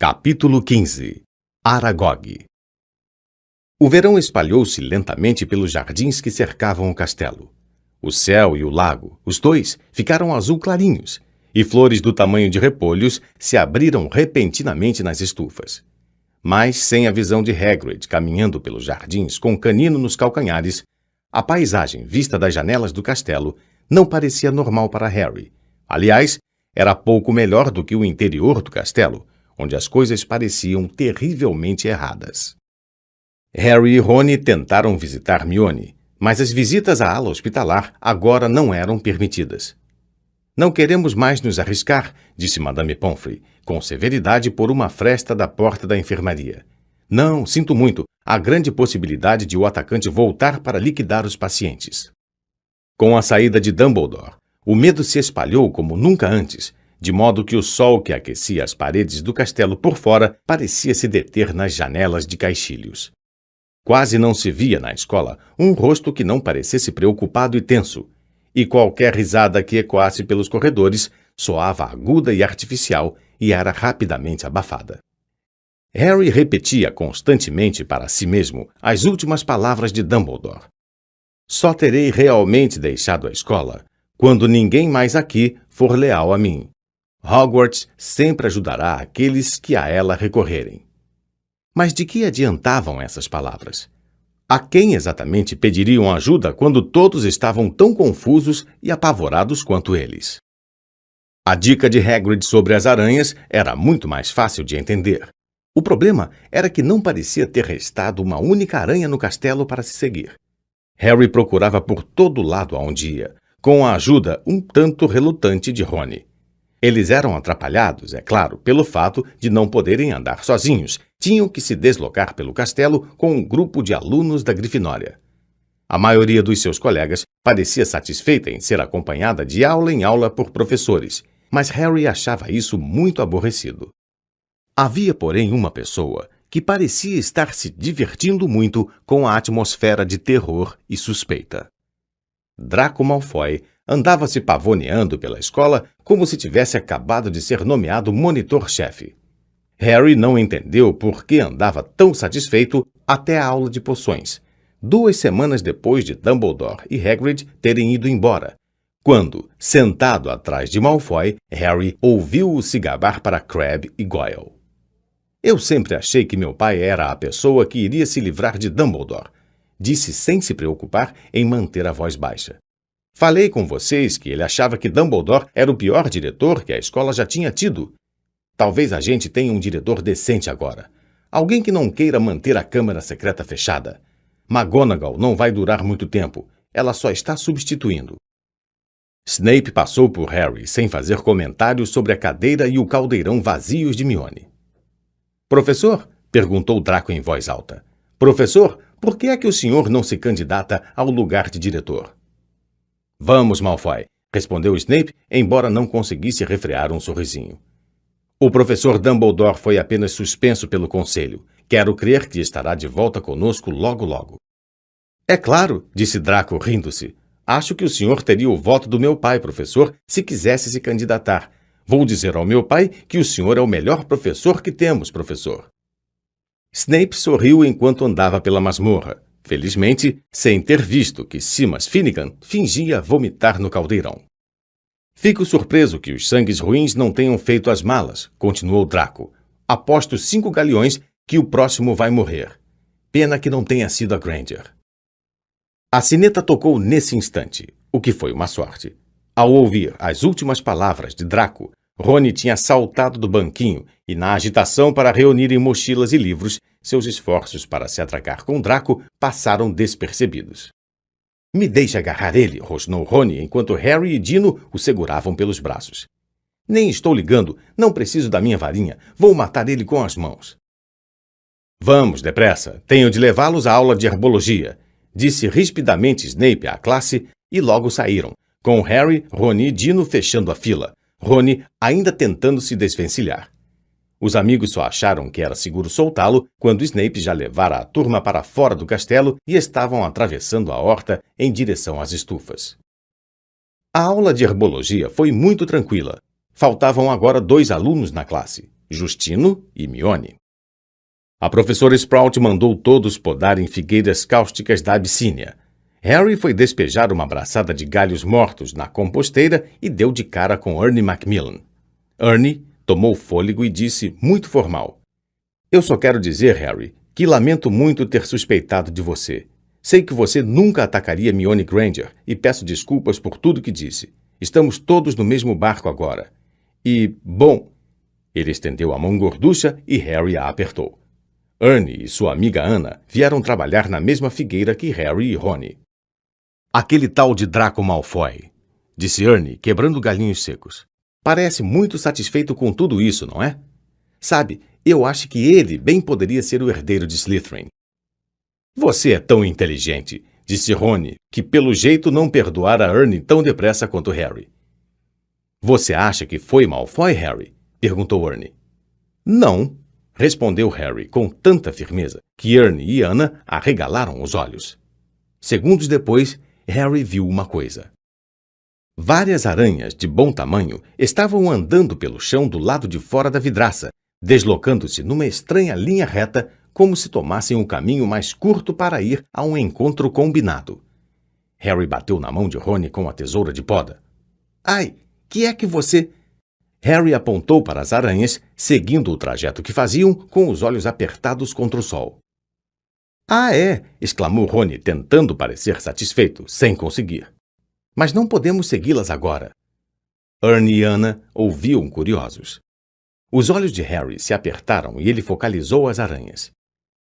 Capítulo 15 Aragog. O verão espalhou-se lentamente pelos jardins que cercavam o castelo. O céu e o lago, os dois, ficaram azul clarinhos, e flores do tamanho de repolhos se abriram repentinamente nas estufas. Mas, sem a visão de Hagrid caminhando pelos jardins com o canino nos calcanhares, a paisagem vista das janelas do castelo não parecia normal para Harry. Aliás, era pouco melhor do que o interior do castelo, onde as coisas pareciam terrivelmente erradas. Harry e Rony tentaram visitar Hermione, mas as visitas à ala hospitalar agora não eram permitidas. "Não queremos mais nos arriscar", disse Madame Pomfrey, com severidade por uma fresta da porta da enfermaria. "Não, sinto muito, há grande possibilidade de o atacante voltar para liquidar os pacientes." Com a saída de Dumbledore, o medo se espalhou como nunca antes, de modo que o sol que aquecia as paredes do castelo por fora parecia se deter nas janelas de caixilhos. Quase não se via na escola um rosto que não parecesse preocupado e tenso, e qualquer risada que ecoasse pelos corredores soava aguda e artificial e era rapidamente abafada. Harry repetia constantemente para si mesmo as últimas palavras de Dumbledore. "Só terei realmente deixado a escola quando ninguém mais aqui for leal a mim. Hogwarts sempre ajudará aqueles que a ela recorrerem." Mas de que adiantavam essas palavras? A quem exatamente pediriam ajuda quando todos estavam tão confusos e apavorados quanto eles? A dica de Hagrid sobre as aranhas era muito mais fácil de entender. O problema era que não parecia ter restado uma única aranha no castelo para se seguir. Harry procurava por todo lado aonde ia, com a ajuda um tanto relutante de Rony. Eles eram atrapalhados, é claro, pelo fato de não poderem andar sozinhos. Tinham que se deslocar pelo castelo com um grupo de alunos da Grifinória. A maioria dos seus colegas parecia satisfeita em ser acompanhada de aula em aula por professores, mas Harry achava isso muito aborrecido. Havia, porém, uma pessoa que parecia estar se divertindo muito com a atmosfera de terror e suspeita. Draco Malfoy andava se pavoneando pela escola como se tivesse acabado de ser nomeado monitor-chefe. Harry não entendeu por que andava tão satisfeito até a aula de poções, 2 semanas depois de Dumbledore e Hagrid terem ido embora, quando, sentado atrás de Malfoy, Harry ouviu-o se gabar para Crabbe e Goyle. "Eu sempre achei que meu pai era a pessoa que iria se livrar de Dumbledore", disse sem se preocupar em manter a voz baixa. "Falei com vocês que ele achava que Dumbledore era o pior diretor que a escola já tinha tido. Talvez a gente tenha um diretor decente agora. Alguém que não queira manter a Câmara Secreta fechada. McGonagall não vai durar muito tempo. Ela só está substituindo." Snape passou por Harry sem fazer comentários sobre a cadeira e o caldeirão vazios de Hermione. "Professor?" perguntou Draco em voz alta. "Professor, por que é que o senhor não se candidata ao lugar de diretor?" "Vamos, Malfoy", respondeu Snape, embora não conseguisse refrear um sorrisinho. "O professor Dumbledore foi apenas suspenso pelo conselho. Quero crer que estará de volta conosco logo logo." "É claro", disse Draco rindo-se. "Acho que o senhor teria o voto do meu pai, professor, se quisesse se candidatar. Vou dizer ao meu pai que o senhor é o melhor professor que temos, professor." Snape sorriu enquanto andava pela masmorra, felizmente sem ter visto que Seamus Finnegan fingia vomitar no caldeirão. "Fico surpreso que os sangues ruins não tenham feito as malas", continuou Draco. "Aposto 5 galeões que o próximo vai morrer. Pena que não tenha sido a Granger." A sineta tocou nesse instante, o que foi uma sorte. Ao ouvir as últimas palavras de Draco, Rony tinha saltado do banquinho e, na agitação para reunirem mochilas e livros, seus esforços para se atracar com Draco passaram despercebidos. "Me deixe agarrar ele", rosnou Rony enquanto Harry e Dino o seguravam pelos braços. "Nem estou ligando, não preciso da minha varinha, vou matar ele com as mãos." "Vamos, depressa, tenho de levá-los à aula de herbologia", disse rispidamente Snape à classe e logo saíram, com Harry, Rony e Dino fechando a fila, Rony ainda tentando se desvencilhar. Os amigos só acharam que era seguro soltá-lo quando Snape já levara a turma para fora do castelo e estavam atravessando a horta em direção às estufas. A aula de herbologia foi muito tranquila. Faltavam agora 2 alunos na classe. Justino e Mione. A professora Sprout mandou todos podarem figueiras cáusticas da Abissínia. Harry foi despejar uma braçada de galhos mortos na composteira e deu de cara com Ernie Macmillan. Ernie tomou fôlego e disse, muito formal: "Eu só quero dizer, Harry, que lamento muito ter suspeitado de você. Sei que você nunca atacaria Mione Granger e peço desculpas por tudo que disse. Estamos todos no mesmo barco agora. E, bom..." Ele estendeu a mão gorducha e Harry a apertou. Ernie e sua amiga Anna vieram trabalhar na mesma figueira que Harry e Rony. "Aquele tal de Draco Malfoy", disse Ernie, quebrando galinhos secos. "Parece muito satisfeito com tudo isso, não é? Sabe, eu acho que ele bem poderia ser o herdeiro de Slytherin." "Você é tão inteligente", disse Rony, que pelo jeito não perdoara Ernie tão depressa quanto Harry. "Você acha que foi Malfoy, Harry?" perguntou Ernie. "Não", respondeu Harry com tanta firmeza que Ernie e Anna arregalaram os olhos. Segundos depois, Harry viu uma coisa. Várias aranhas de bom tamanho estavam andando pelo chão do lado de fora da vidraça, deslocando-se numa estranha linha reta, como se tomassem um caminho mais curto para ir a um encontro combinado. Harry bateu na mão de Rony com a tesoura de poda. "Ai, que é que você..." Harry apontou para as aranhas, seguindo o trajeto que faziam, com os olhos apertados contra o sol. "Ah, é!" exclamou Rony, tentando parecer satisfeito, sem conseguir. "Mas não podemos segui-las agora." Ernie e Anna ouviam curiosos. Os olhos de Harry se apertaram e ele focalizou as aranhas.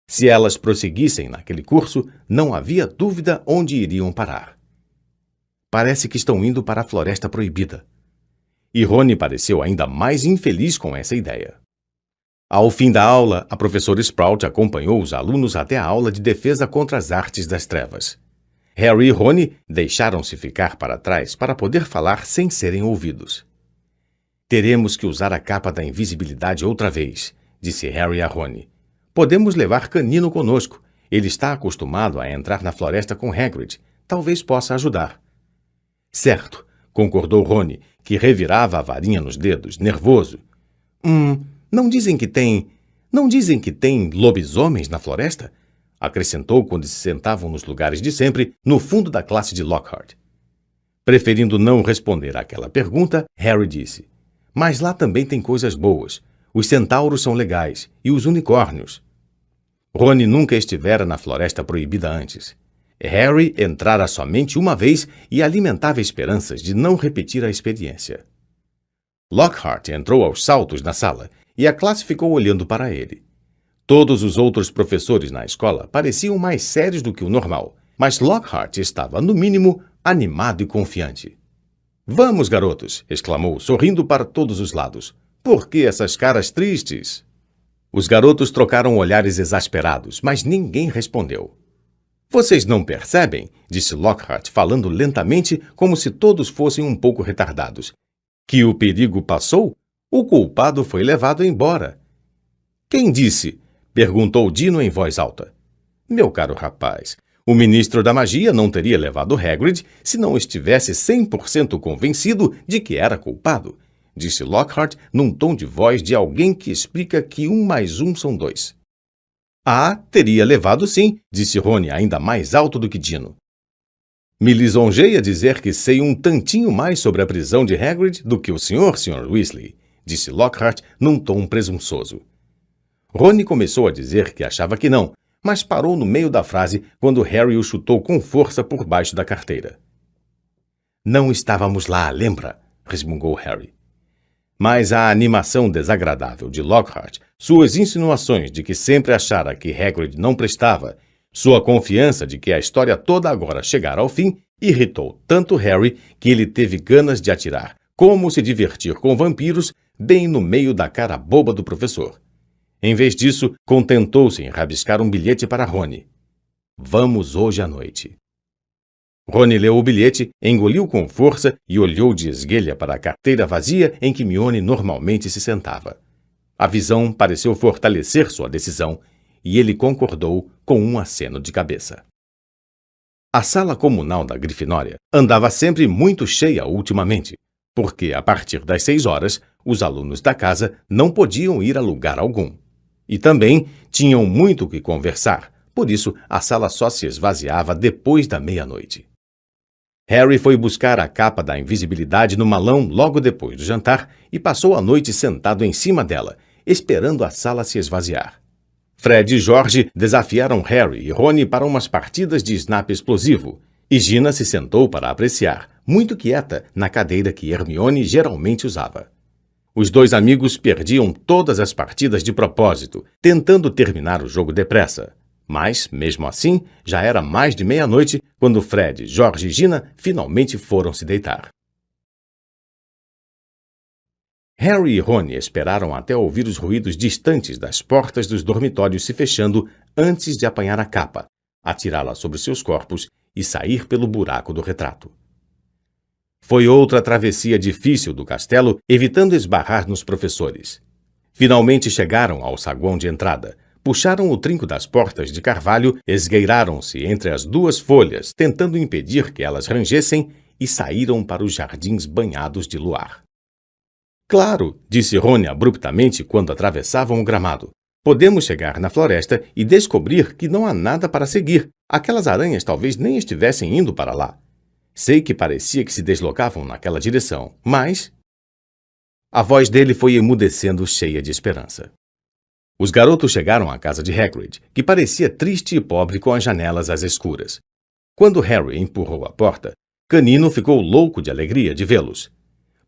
Se elas prosseguissem naquele curso, não havia dúvida onde iriam parar. "Parece que estão indo para a Floresta Proibida." E Rony pareceu ainda mais infeliz com essa ideia. Ao fim da aula, a professora Sprout acompanhou os alunos até a aula de defesa contra as artes das trevas. Harry e Rony deixaram-se ficar para trás para poder falar sem serem ouvidos. "Teremos que usar a capa da invisibilidade outra vez", disse Harry a Rony. "Podemos levar Canino conosco. Ele está acostumado a entrar na floresta com Hagrid. Talvez possa ajudar." "Certo", concordou Rony, que revirava a varinha nos dedos, nervoso. Não dizem que tem lobisomens na floresta?" acrescentou quando se sentavam nos lugares de sempre, no fundo da classe de Lockhart. Preferindo não responder àquela pergunta, Harry disse: "Mas lá também tem coisas boas. Os centauros são legais, e os unicórnios." Rony nunca estivera na Floresta Proibida antes. Harry entrara somente uma vez e alimentava esperanças de não repetir a experiência. Lockhart entrou aos saltos na sala e a classe ficou olhando para ele. Todos os outros professores na escola pareciam mais sérios do que o normal, mas Lockhart estava, no mínimo, animado e confiante. "Vamos, garotos!" exclamou, sorrindo para todos os lados. "Por que essas caras tristes?" Os garotos trocaram olhares exasperados, mas ninguém respondeu. "Vocês não percebem", disse Lockhart, falando lentamente, como se todos fossem um pouco retardados, "que o perigo passou? O culpado foi levado embora." "Quem disse?" perguntou Dino em voz alta. "Meu caro rapaz, o ministro da magia não teria levado Hagrid se não estivesse 100% convencido de que era culpado", disse Lockhart num tom de voz de alguém que explica que 1 mais 1 são 2. "Ah, teria levado sim", disse Rony ainda mais alto do que Dino. "Me lisonjeia dizer que sei um tantinho mais sobre a prisão de Hagrid do que o Sr. Weasley", disse Lockhart num tom presunçoso. Rony começou a dizer que achava que não, mas parou no meio da frase quando Harry o chutou com força por baixo da carteira. "Não estávamos lá, lembra?", resmungou Harry. Mas a animação desagradável de Lockhart, suas insinuações de que sempre achara que Hagrid não prestava, sua confiança de que a história toda agora chegara ao fim, irritou tanto Harry que ele teve ganas de atirar, como se divertir com vampiros, bem no meio da cara boba do professor. Em vez disso, contentou-se em rabiscar um bilhete para Rony. "Vamos hoje à noite." Rony leu o bilhete, engoliu com força e olhou de esguelha para a carteira vazia em que Mione normalmente se sentava. A visão pareceu fortalecer sua decisão e ele concordou com um aceno de cabeça. A sala comunal da Grifinória andava sempre muito cheia ultimamente, porque, a partir das 6 horas, os alunos da casa não podiam ir a lugar algum. E também tinham muito o que conversar, por isso a sala só se esvaziava depois da meia-noite. Harry foi buscar a capa da invisibilidade no malão logo depois do jantar e passou a noite sentado em cima dela, esperando a sala se esvaziar. Fred e George desafiaram Harry e Rony para umas partidas de snap explosivo, e Gina se sentou para apreciar, muito quieta, na cadeira que Hermione geralmente usava. Os dois amigos perdiam todas as partidas de propósito, tentando terminar o jogo depressa. Mas, mesmo assim, já era mais de meia-noite quando Fred, George e Gina finalmente foram se deitar. Harry e Rony esperaram até ouvir os ruídos distantes das portas dos dormitórios se fechando antes de apanhar a capa, atirá-la sobre seus corpos e sair pelo buraco do retrato. Foi outra travessia difícil do castelo, evitando esbarrar nos professores. Finalmente chegaram ao saguão de entrada, puxaram o trinco das portas de carvalho, esgueiraram-se entre as duas folhas, tentando impedir que elas rangessem, e saíram para os jardins banhados de luar. Claro, disse Rony abruptamente quando atravessavam o gramado. Podemos chegar na floresta e descobrir que não há nada para seguir. Aquelas aranhas talvez nem estivessem indo para lá. Sei que parecia que se deslocavam naquela direção, mas... A voz dele foi emudecendo, cheia de esperança. Os garotos chegaram à casa de Hagrid, que parecia triste e pobre com as janelas às escuras. Quando Harry empurrou a porta, Canino ficou louco de alegria de vê-los.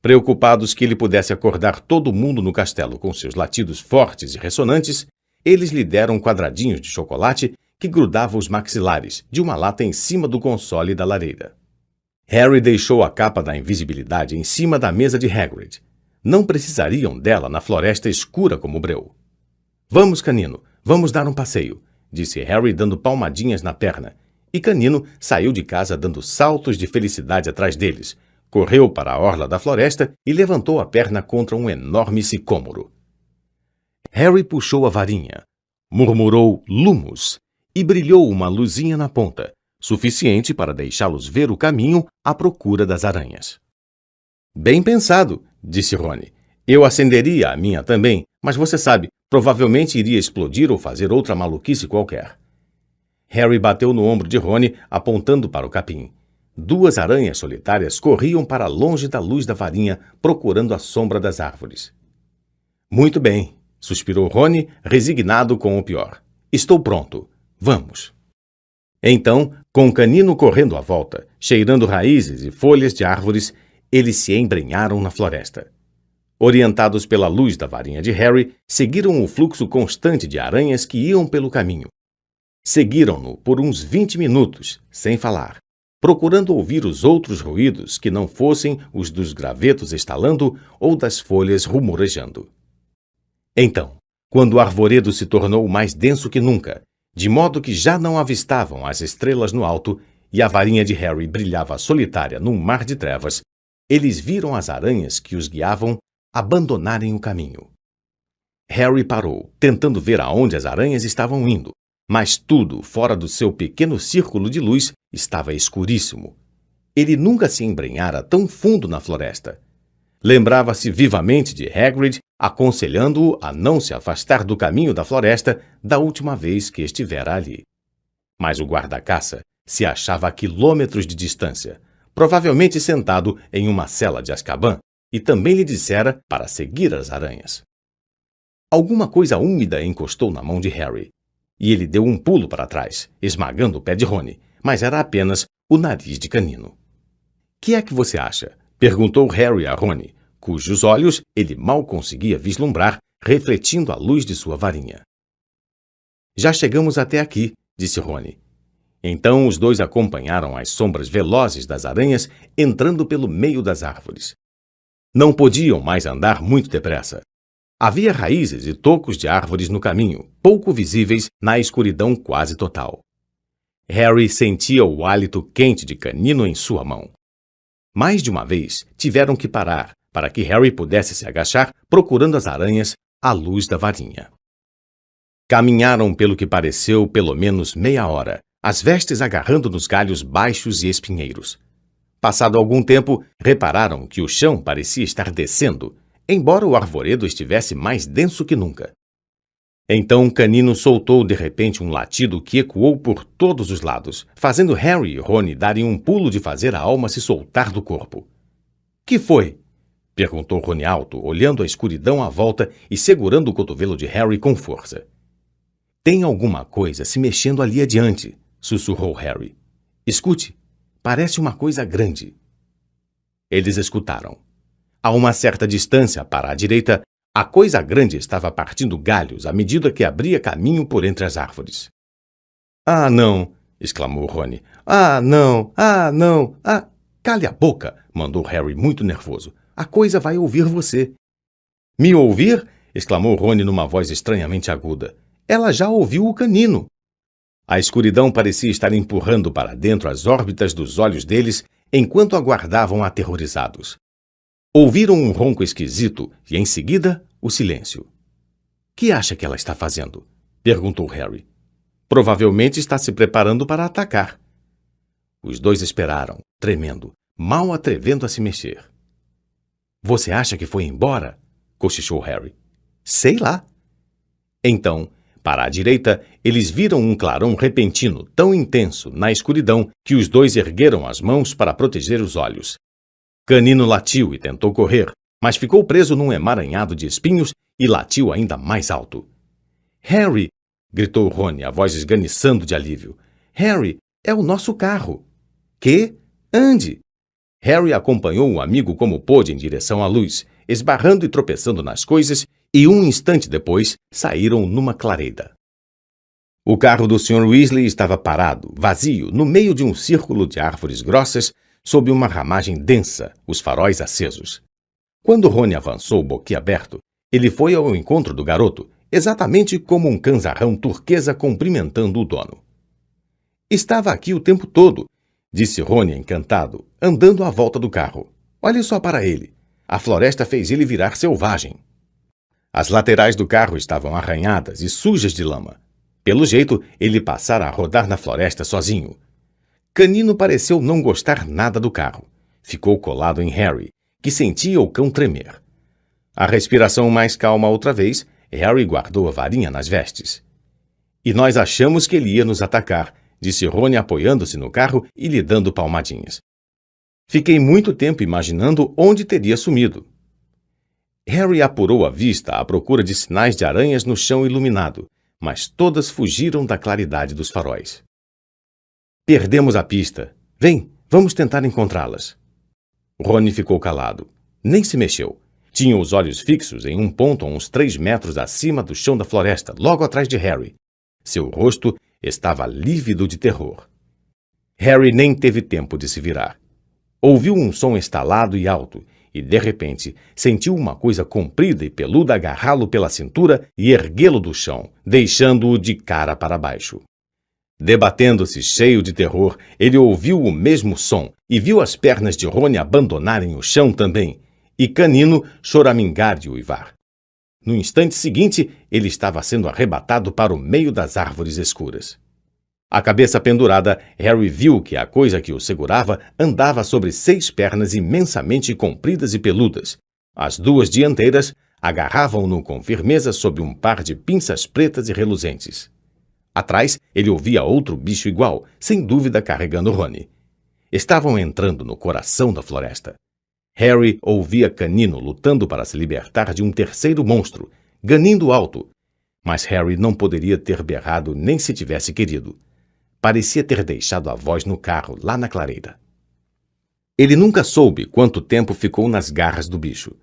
Preocupados que ele pudesse acordar todo mundo no castelo com seus latidos fortes e ressonantes, eles lhe deram quadradinhos de chocolate que grudavam os maxilares de uma lata em cima do console da lareira. Harry deixou a capa da invisibilidade em cima da mesa de Hagrid. Não precisariam dela na floresta escura como breu. Vamos, Canino, vamos dar um passeio, disse Harry dando palmadinhas na perna, e Canino saiu de casa dando saltos de felicidade atrás deles, correu para a orla da floresta e levantou a perna contra um enorme sicômoro. Harry puxou a varinha, murmurou Lumos e brilhou uma luzinha na ponta, suficiente para deixá-los ver o caminho à procura das aranhas. Bem pensado, disse Rony. Eu acenderia a minha também, mas você sabe, provavelmente iria explodir ou fazer outra maluquice qualquer. Harry bateu no ombro de Rony, apontando para o capim. Duas aranhas solitárias corriam para longe da luz da varinha, procurando a sombra das árvores. Muito bem, suspirou Rony, resignado com o pior. Estou pronto. Vamos. Então, com o Canino correndo à volta, cheirando raízes e folhas de árvores, eles se embrenharam na floresta. Orientados pela luz da varinha de Harry, seguiram o fluxo constante de aranhas que iam pelo caminho. Seguiram-no por uns 20 minutos, sem falar, procurando ouvir os outros ruídos que não fossem os dos gravetos estalando ou das folhas rumorejando. Então, quando o arvoredo se tornou mais denso que nunca, de modo que já não avistavam as estrelas no alto e a varinha de Harry brilhava solitária num mar de trevas, eles viram as aranhas que os guiavam abandonarem o caminho. Harry parou, tentando ver aonde as aranhas estavam indo, mas tudo fora do seu pequeno círculo de luz estava escuríssimo. Ele nunca se embrenhara tão fundo na floresta. Lembrava-se vivamente de Hagrid aconselhando-o a não se afastar do caminho da floresta da última vez que estivera ali. Mas o guarda-caça se achava a quilômetros de distância, provavelmente sentado em uma cela de Azkaban, e também lhe dissera para seguir as aranhas. Alguma coisa úmida encostou na mão de Harry, e ele deu um pulo para trás, esmagando o pé de Rony, mas era apenas o nariz de Canino. — Que é que você acha? Perguntou Harry a Rony, cujos olhos ele mal conseguia vislumbrar, refletindo a luz de sua varinha. — Já chegamos até aqui, disse Rony. Então os dois acompanharam as sombras velozes das aranhas entrando pelo meio das árvores. Não podiam mais andar muito depressa. Havia raízes e tocos de árvores no caminho, pouco visíveis na escuridão quase total. Harry sentia o hálito quente de Canino em sua mão. Mais de uma vez, tiveram que parar para que Harry pudesse se agachar procurando as aranhas à luz da varinha. Caminharam pelo que pareceu pelo menos meia hora, as vestes agarrando nos galhos baixos e espinheiros. Passado algum tempo, repararam que o chão parecia estar descendo, embora o arvoredo estivesse mais denso que nunca. Então Canino soltou de repente um latido que ecoou por todos os lados, fazendo Harry e Rony darem um pulo de fazer a alma se soltar do corpo. — Que foi? — perguntou Rony alto, olhando a escuridão à volta e segurando o cotovelo de Harry com força. — Tem alguma coisa se mexendo ali adiante — sussurrou Harry. — Escute, parece uma coisa grande. Eles escutaram. A uma certa distância para a direita, a coisa grande estava partindo galhos à medida que abria caminho por entre as árvores. — Ah, não! — exclamou Rony. — Ah, não! Ah, não! Ah! Cale a boca! — mandou Harry muito nervoso. — A coisa vai ouvir você. — Me ouvir? — exclamou Rony numa voz estranhamente aguda. — Ela já ouviu o Canino. A escuridão parecia estar empurrando para dentro as órbitas dos olhos deles enquanto aguardavam aterrorizados. Ouviram um ronco esquisito e, em seguida, o silêncio. — Que acha que ela está fazendo? — perguntou Harry. — Provavelmente está se preparando para atacar. Os dois esperaram, tremendo, mal atrevendo a se mexer. — Você acha que foi embora? — cochichou Harry. — Sei lá. Então, para a direita, eles viram um clarão repentino tão intenso na escuridão que os dois ergueram as mãos para proteger os olhos. Canino latiu e tentou correr, mas ficou preso num emaranhado de espinhos e latiu ainda mais alto. — Harry! — gritou Rony, a voz esganiçando de alívio. — Harry, é o nosso carro! — Quê? Ande! Harry acompanhou o amigo como pôde em direção à luz, esbarrando e tropeçando nas coisas, e um instante depois saíram numa clareira. O carro do Sr. Weasley estava parado, vazio, no meio de um círculo de árvores grossas, sob uma ramagem densa, os faróis acesos. Quando Rony avançou boquiaberto, ele foi ao encontro do garoto, exatamente como um canzarrão turquesa cumprimentando o dono. — Estava aqui o tempo todo — disse Rony encantado, andando à volta do carro. — Olhe só para ele. A floresta fez ele virar selvagem. As laterais do carro estavam arranhadas e sujas de lama. Pelo jeito, ele passara a rodar na floresta sozinho. Canino pareceu não gostar nada do carro. Ficou colado em Harry, que sentia o cão tremer. A respiração mais calma outra vez, Harry guardou a varinha nas vestes. — E nós achamos que ele ia nos atacar — disse Rony apoiando-se no carro e lhe dando palmadinhas. — Fiquei muito tempo imaginando onde teria sumido. Harry apurou a vista à procura de sinais de aranhas no chão iluminado, mas todas fugiram da claridade dos faróis. — Perdemos a pista. Vem, vamos tentar encontrá-las. Rony ficou calado. Nem se mexeu. Tinha os olhos fixos em um ponto a uns 3 metros acima do chão da floresta, logo atrás de Harry. Seu rosto estava lívido de terror. Harry nem teve tempo de se virar. Ouviu um som estalado e alto, e, de repente, sentiu uma coisa comprida e peluda agarrá-lo pela cintura e erguê-lo do chão, deixando-o de cara para baixo. Debatendo-se cheio de terror, ele ouviu o mesmo som e viu as pernas de Rony abandonarem o chão também, e Canino choramingar de uivar. No instante seguinte, ele estava sendo arrebatado para o meio das árvores escuras. A cabeça pendurada, Harry viu que a coisa que o segurava andava sobre 6 pernas imensamente compridas e peludas. As 2 dianteiras agarravam-no com firmeza sob um par de pinças pretas e reluzentes. Atrás, ele ouvia outro bicho igual, sem dúvida carregando Rony. Estavam entrando no coração da floresta. Harry ouvia Canino lutando para se libertar de um terceiro monstro, ganindo alto. Mas Harry não poderia ter berrado nem se tivesse querido. Parecia ter deixado a voz no carro, lá na clareira. Ele nunca soube quanto tempo ficou nas garras do bicho.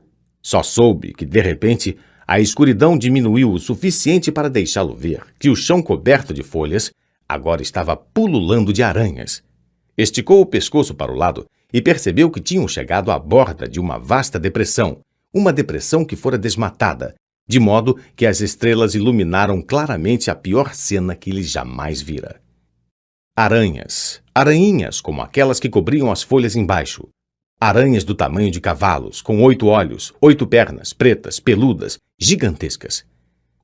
Só soube que, de repente, a escuridão diminuiu o suficiente para deixá-lo ver que o chão coberto de folhas agora estava pululando de aranhas. Esticou o pescoço para o lado e percebeu que tinham chegado à borda de uma vasta depressão, uma depressão que fora desmatada, de modo que as estrelas iluminaram claramente a pior cena que ele jamais vira. Aranhas, aranhinhas como aquelas que cobriam as folhas embaixo. Aranhas do tamanho de cavalos, com 8 olhos, 8 pernas, pretas, peludas, gigantescas.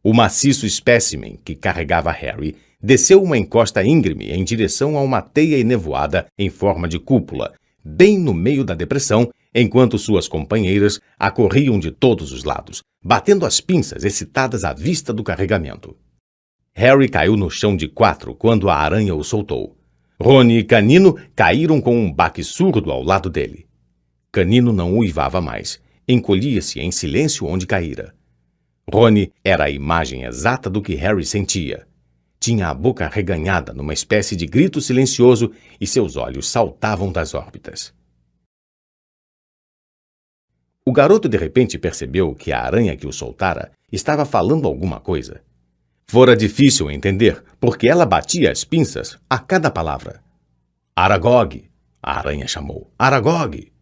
O maciço espécimen que carregava Harry desceu uma encosta íngreme em direção a uma teia enevoada em forma de cúpula, bem no meio da depressão, enquanto suas companheiras a corriam de todos os lados, batendo as pinças excitadas à vista do carregamento. Harry caiu no chão de 4 quando a aranha o soltou. Rony e Canino caíram com um baque surdo ao lado dele. Canino não uivava mais, encolhia-se em silêncio onde caíra. Rony era a imagem exata do que Harry sentia. Tinha a boca arreganhada numa espécie de grito silencioso e seus olhos saltavam das órbitas. O garoto de repente percebeu que a aranha que o soltara estava falando alguma coisa. Fora difícil entender, porque ela batia as pinças a cada palavra. Aragog! A aranha chamou. Aragog!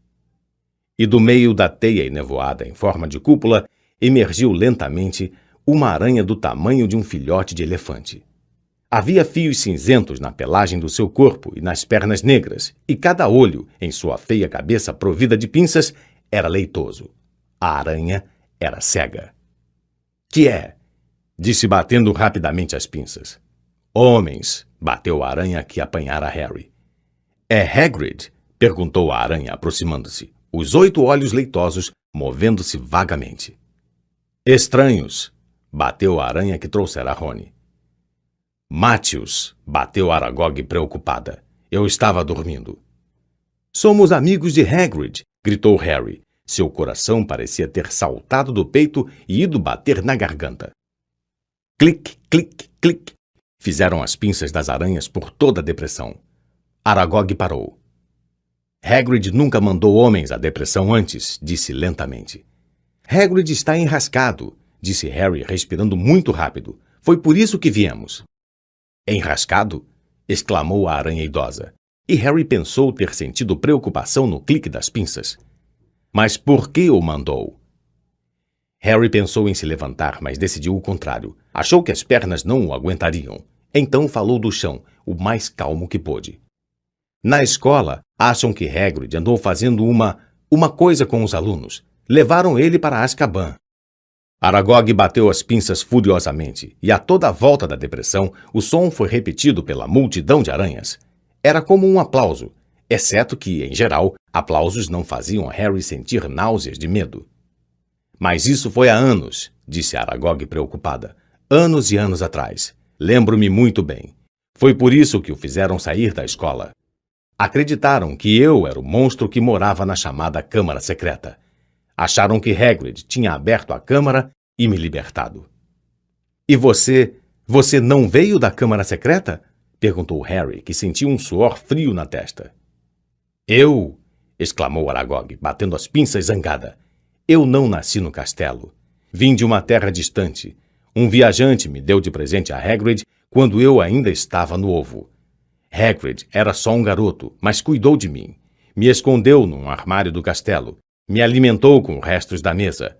E do meio da teia enevoada em forma de cúpula, emergiu lentamente uma aranha do tamanho de um filhote de elefante. Havia fios cinzentos na pelagem do seu corpo e nas pernas negras, e cada olho, em sua feia cabeça provida de pinças, era leitoso. A aranha era cega. Que é? Disse batendo rapidamente as pinças. Homens, bateu a aranha que apanhara Harry. É Hagrid? Perguntou a aranha aproximando-se, os 8 olhos leitosos movendo-se vagamente. Estranhos, bateu a aranha que trouxera Rony. Mate-os, bateu Aragog preocupada. Eu estava dormindo. Somos amigos de Hagrid, gritou Harry. Seu coração parecia ter saltado do peito e ido bater na garganta. Clique, clique, clique, fizeram as pinças das aranhas por toda a depressão. Aragog parou. Hagrid nunca mandou homens à depressão antes, disse lentamente. Hagrid está enrascado, disse Harry respirando muito rápido. Foi por isso que viemos. Enrascado? Exclamou a aranha idosa. E Harry pensou ter sentido preocupação no clique das pinças. Mas por que o mandou? Harry pensou em se levantar, mas decidiu o contrário. Achou que as pernas não o aguentariam. Então falou do chão, o mais calmo que pôde. Na escola, acham que Hagrid andou fazendo uma coisa com os alunos. Levaram ele para Azkaban. Aragog bateu as pinças furiosamente, e a toda a volta da depressão, o som foi repetido pela multidão de aranhas. Era como um aplauso, exceto que, em geral, aplausos não faziam Harry sentir náuseas de medo. Mas isso foi há anos, disse Aragog preocupada. Anos e anos atrás. Lembro-me muito bem. Foi por isso que o fizeram sair da escola. Acreditaram que eu era o monstro que morava na chamada Câmara Secreta. Acharam que Hagrid tinha aberto a câmara e me libertado. E você não veio da Câmara Secreta? Perguntou Harry, que sentiu um suor frio na testa. Eu? Exclamou Aragog, batendo as pinças zangada. Eu não nasci no castelo. Vim de uma terra distante. Um viajante me deu de presente a Hagrid quando eu ainda estava no ovo. Hagrid era só um garoto, mas cuidou de mim. Me escondeu num armário do castelo. Me alimentou com restos da mesa.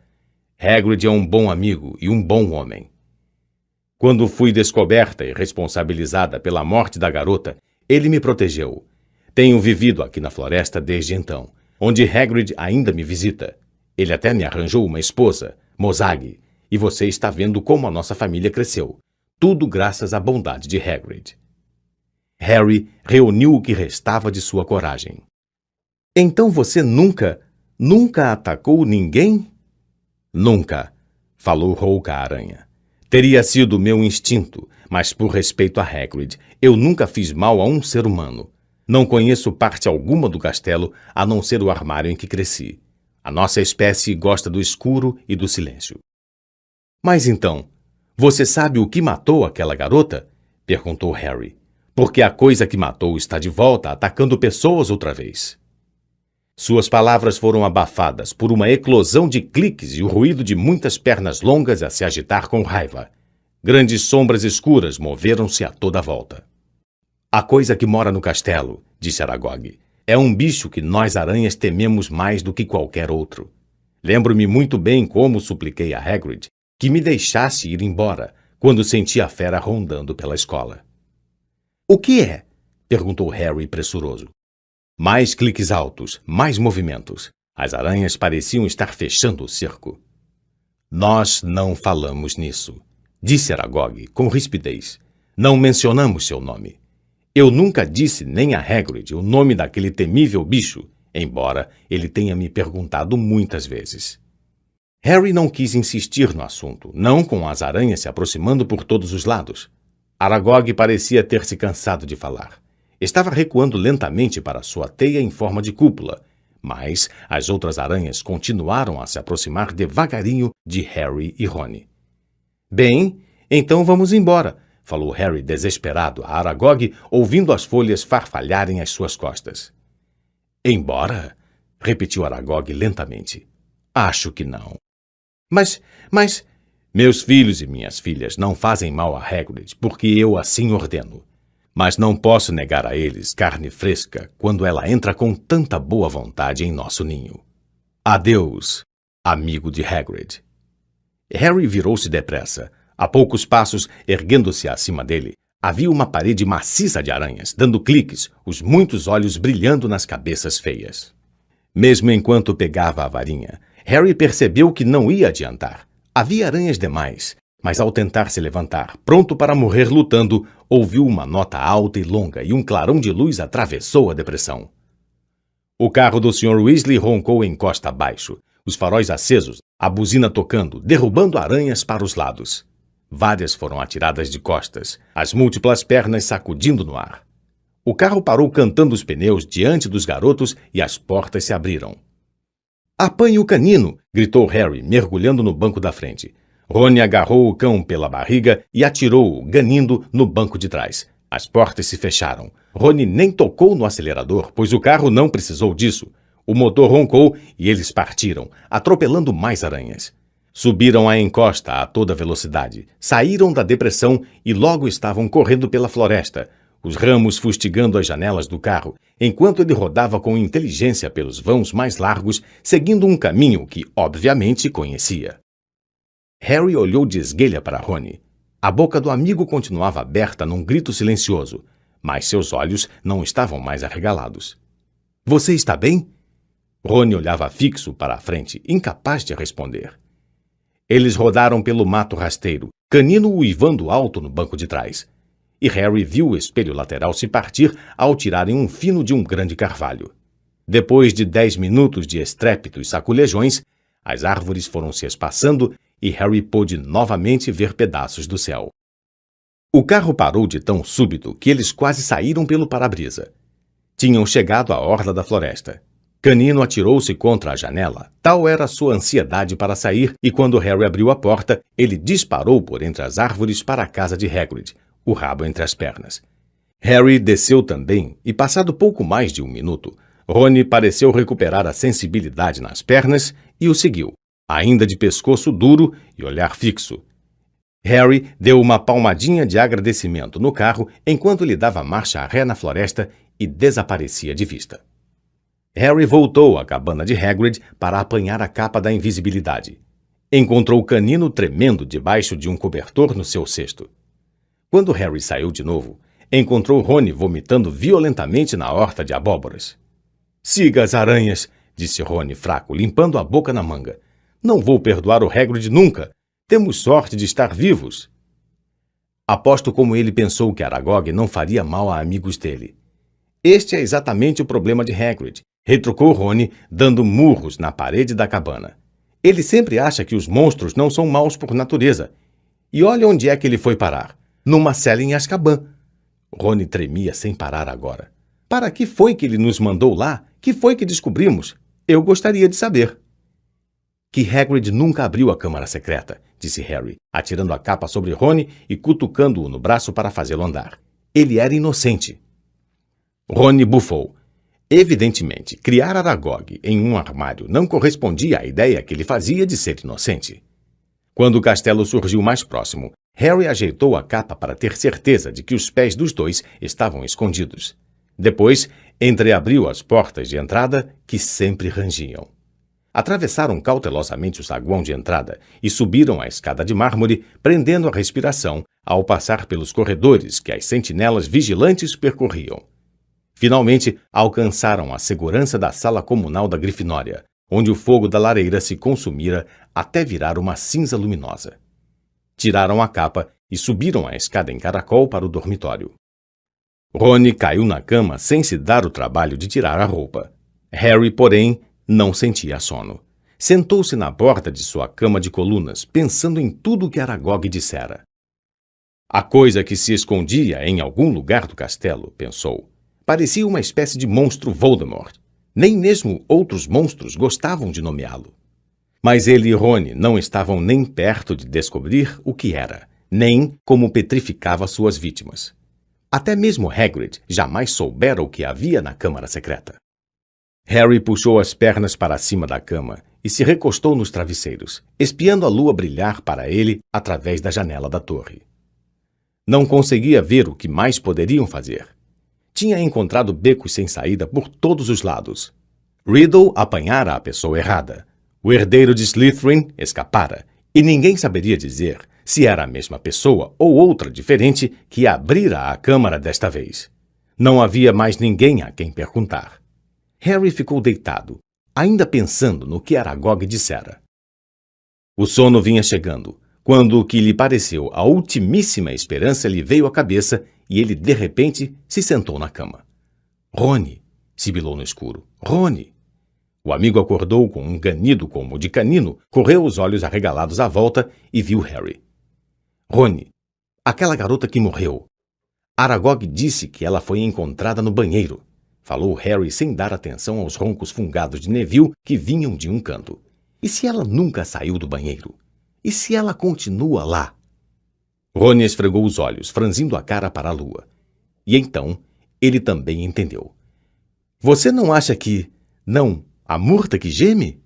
Hagrid é um bom amigo e um bom homem. Quando fui descoberta e responsabilizada pela morte da garota, ele me protegeu. Tenho vivido aqui na floresta desde então, onde Hagrid ainda me visita. Ele até me arranjou uma esposa, Mozag, e você está vendo como a nossa família cresceu. Tudo graças à bondade de Hagrid. Harry reuniu o que restava de sua coragem. Então você nunca atacou ninguém? Nunca, falou Rouca a aranha. Teria sido meu instinto, mas por respeito a Hagrid, eu nunca fiz mal a um ser humano. Não conheço parte alguma do castelo, a não ser o armário em que cresci. A nossa espécie gosta do escuro e do silêncio. Mas então, você sabe o que matou aquela garota? Perguntou Harry. Porque a coisa que matou está de volta, atacando pessoas outra vez. Suas palavras foram abafadas por uma eclosão de cliques e o ruído de muitas pernas longas a se agitar com raiva. Grandes sombras escuras moveram-se a toda volta. A coisa que mora no castelo, disse Aragog, é um bicho que nós aranhas tememos mais do que qualquer outro. Lembro-me muito bem como supliquei a Hagrid que me deixasse ir embora quando senti a fera rondando pela escola. O que é? Perguntou Harry pressuroso. Mais cliques altos, mais movimentos. As aranhas pareciam estar fechando o cerco. Nós não falamos nisso, disse Aragog com rispidez. Não mencionamos seu nome. Eu nunca disse nem a Hagrid o nome daquele temível bicho. embora ele tenha me perguntado muitas vezes. Harry não quis insistir no assunto, não com as aranhas se aproximando por todos os lados. Aragog parecia ter se cansado de falar. Estava recuando lentamente para sua teia em forma de cúpula, mas as outras aranhas continuaram a se aproximar devagarinho de Harry e Rony. Bem, então vamos embora, falou Harry desesperado a Aragog, ouvindo as folhas farfalharem às suas costas. Embora? Repetiu Aragog lentamente. Acho que não. Mas... Meus filhos e minhas filhas não fazem mal a Hagrid, porque eu assim ordeno. Mas não posso negar a eles carne fresca quando ela entra com tanta boa vontade em nosso ninho. Adeus, amigo de Hagrid. Harry virou-se depressa. A poucos passos, erguendo-se acima dele, havia uma parede maciça de aranhas, dando cliques, os muitos olhos brilhando nas cabeças feias. Mesmo enquanto pegava a varinha, Harry percebeu que não ia adiantar. Havia aranhas demais, mas ao tentar se levantar, pronto para morrer lutando, ouviu uma nota alta e longa e um clarão de luz atravessou a depressão. O carro do Sr. Weasley roncou em costa abaixo, os faróis acesos, a buzina tocando, derrubando aranhas para os lados. Várias foram atiradas de costas, as múltiplas pernas sacudindo no ar. O carro parou cantando os pneus diante dos garotos e as portas se abriram. Apanhe o canino! Gritou Harry, mergulhando no banco da frente. Rony agarrou o cão pela barriga e atirou-o, ganindo, no banco de trás. As portas se fecharam. Rony nem tocou no acelerador, pois o carro não precisou disso. O motor roncou e eles partiram, atropelando mais aranhas. Subiram a encosta a toda velocidade, saíram da depressão e logo estavam correndo pela floresta, os ramos fustigando as janelas do carro, enquanto ele rodava com inteligência pelos vãos mais largos, seguindo um caminho que, obviamente, conhecia. Harry olhou de esguelha para Rony. A boca do amigo continuava aberta num grito silencioso, mas seus olhos não estavam mais arregalados. — Você está bem? Rony olhava fixo para a frente, incapaz de responder. Eles rodaram pelo mato rasteiro, Canino uivando alto no banco de trás. E Harry viu o espelho lateral se partir ao tirarem um fino de um grande carvalho. Depois de 10 minutos de estrépito e saculejões, as árvores foram se espaçando e Harry pôde novamente ver pedaços do céu. O carro parou de tão súbito que eles quase saíram pelo para-brisa. Tinham chegado à orla da floresta. Canino atirou-se contra a janela, tal era sua ansiedade para sair, e quando Harry abriu a porta, ele disparou por entre as árvores para a casa de Hagrid, o rabo entre as pernas. Harry desceu também, e passado pouco mais de 1 minuto, Rony pareceu recuperar a sensibilidade nas pernas e o seguiu, ainda de pescoço duro e olhar fixo. Harry deu uma palmadinha de agradecimento no carro enquanto lhe dava marcha ré na floresta e desaparecia de vista. Harry voltou à cabana de Hagrid para apanhar a capa da invisibilidade. Encontrou o Canino tremendo debaixo de um cobertor no seu cesto. Quando Harry saiu de novo, encontrou Rony vomitando violentamente na horta de abóboras. — Siga as aranhas! Disse Rony fraco, limpando a boca na manga. — Não vou perdoar o Hagrid nunca! Temos sorte de estar vivos! Aposto como ele pensou que Aragog não faria mal a amigos dele. Este é exatamente o problema de Hagrid, retrucou Rony, dando murros na parede da cabana. Ele sempre acha que os monstros não são maus por natureza. E olha onde é que ele foi parar. Numa cela em Azkaban. Rony tremia sem parar agora. Para que foi que ele nos mandou lá? Que foi que descobrimos? Eu gostaria de saber. Que Hagrid nunca abriu a câmara secreta, disse Harry, atirando a capa sobre Rony e cutucando-o no braço para fazê-lo andar. Ele era inocente. Rony bufou. Evidentemente, criar Aragog em um armário não correspondia à ideia que ele fazia de ser inocente. Quando o castelo surgiu mais próximo, Harry ajeitou a capa para ter certeza de que os pés dos dois estavam escondidos. Depois, entreabriu as portas de entrada, que sempre rangiam. Atravessaram cautelosamente o saguão de entrada e subiram a escada de mármore, prendendo a respiração ao passar pelos corredores que as sentinelas vigilantes percorriam. Finalmente, alcançaram a segurança da sala comunal da Grifinória, onde o fogo da lareira se consumira até virar uma cinza luminosa. Tiraram a capa e subiram a escada em caracol para o dormitório. Rony caiu na cama sem se dar o trabalho de tirar a roupa. Harry, porém, não sentia sono. Sentou-se na borda de sua cama de colunas, pensando em tudo o que Aragog dissera. A coisa que se escondia em algum lugar do castelo, pensou, parecia uma espécie de monstro Voldemort. Nem mesmo outros monstros gostavam de nomeá-lo. Mas ele e Rony não estavam nem perto de descobrir o que era, nem como petrificava suas vítimas. Até mesmo Hagrid jamais soubera o que havia na câmara secreta. Harry puxou as pernas para cima da cama e se recostou nos travesseiros, espiando a lua brilhar para ele através da janela da torre. Não conseguia ver o que mais poderiam fazer. Tinha encontrado becos sem saída por todos os lados. Riddle apanhara a pessoa errada. O herdeiro de Slytherin escapara, e ninguém saberia dizer se era a mesma pessoa ou outra diferente que abrira a câmara desta vez. Não havia mais ninguém a quem perguntar. Harry ficou deitado, ainda pensando no que Aragog dissera. O sono vinha chegando, quando o que lhe pareceu a ultimíssima esperança lhe veio à cabeça e ele, de repente, se sentou na cama. Rony! Sibilou no escuro. Rony! O amigo acordou com um ganido como o de canino, correu os olhos arregalados à volta e viu Harry. Rony! Aquela garota que morreu. Aragog disse que ela foi encontrada no banheiro. Falou Harry sem dar atenção aos roncos fungados de Neville que vinham de um canto. E se ela nunca saiu do banheiro? E se ela continua lá? Rony esfregou os olhos, franzindo a cara para a lua. E então, ele também entendeu. Você não acha que... Não, a murta que geme?